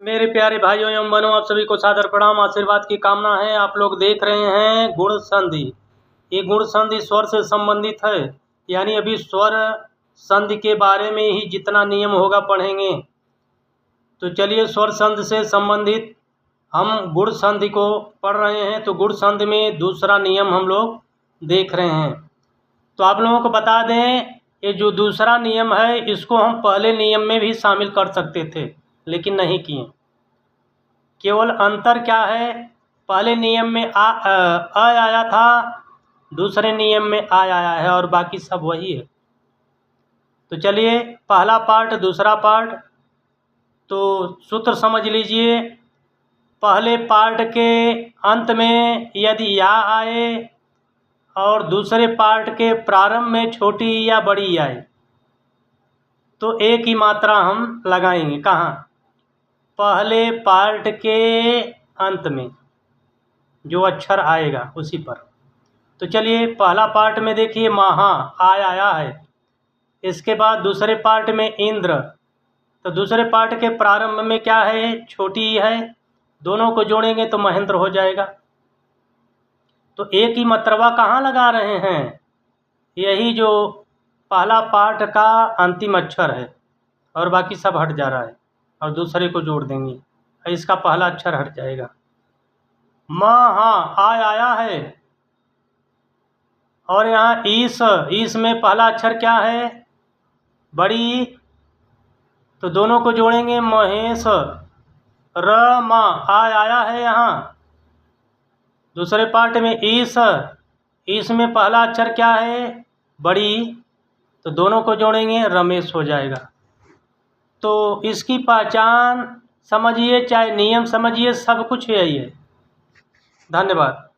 मेरे प्यारे भाइयों एवं बहनों, आप सभी को सादर प्रणाम, आशीर्वाद की कामना है। आप लोग देख रहे हैं गुण संधि। ये गुण संधि स्वर से संबंधित है, यानी अभी स्वर संधि के बारे में ही जितना नियम होगा पढ़ेंगे। तो चलिए, स्वर संधि से संबंधित हम गुण संधि को पढ़ रहे हैं। तो गुण संधि में दूसरा नियम हम लोग देख रहे हैं। तो आप लोगों को बता दें, ये जो दूसरा नियम है इसको हम पहले नियम में भी शामिल कर सकते थे, लेकिन नहीं किए। केवल अंतर क्या है, पहले नियम में अ आया था, दूसरे नियम में आया है, और बाकी सब वही है। तो चलिए, पहला पार्ट दूसरा पार्ट। तो सूत्र समझ लीजिए। पहले पार्ट के अंत में यदि या आए और दूसरे पार्ट के प्रारंभ में छोटी या बड़ी आए तो एक ही मात्रा हम लगाएंगे। कहाँ? पहले पार्ट के अंत में जो अक्षर आएगा उसी पर। तो चलिए, पहला पार्ट में देखिए महा आया है। इसके बाद दूसरे पार्ट में इंद्र। तो दूसरे पार्ट के प्रारंभ में क्या है? छोटी है। दोनों को जोड़ेंगे तो महेंद्र हो जाएगा। तो एक ही मतरवा कहाँ लगा रहे हैं? यही जो पहला पार्ट का अंतिम अक्षर है, और बाकी सब हट जा रहा है, और दूसरे को जोड़ देंगे, इसका पहला अक्षर हट जाएगा। महा आया है, और यहाँ ईस में पहला अक्षर क्या है? बड़ी। तो दोनों को जोड़ेंगे महेश। र मा आया है यहाँ। दूसरे पार्ट में ईस में पहला अक्षर क्या है? बड़ी। तो दोनों को जोड़ेंगे रमेश हो जाएगा। तो इसकी पहचान समझिए, चाहे नियम समझिए, सब कुछ यही है। धन्यवाद।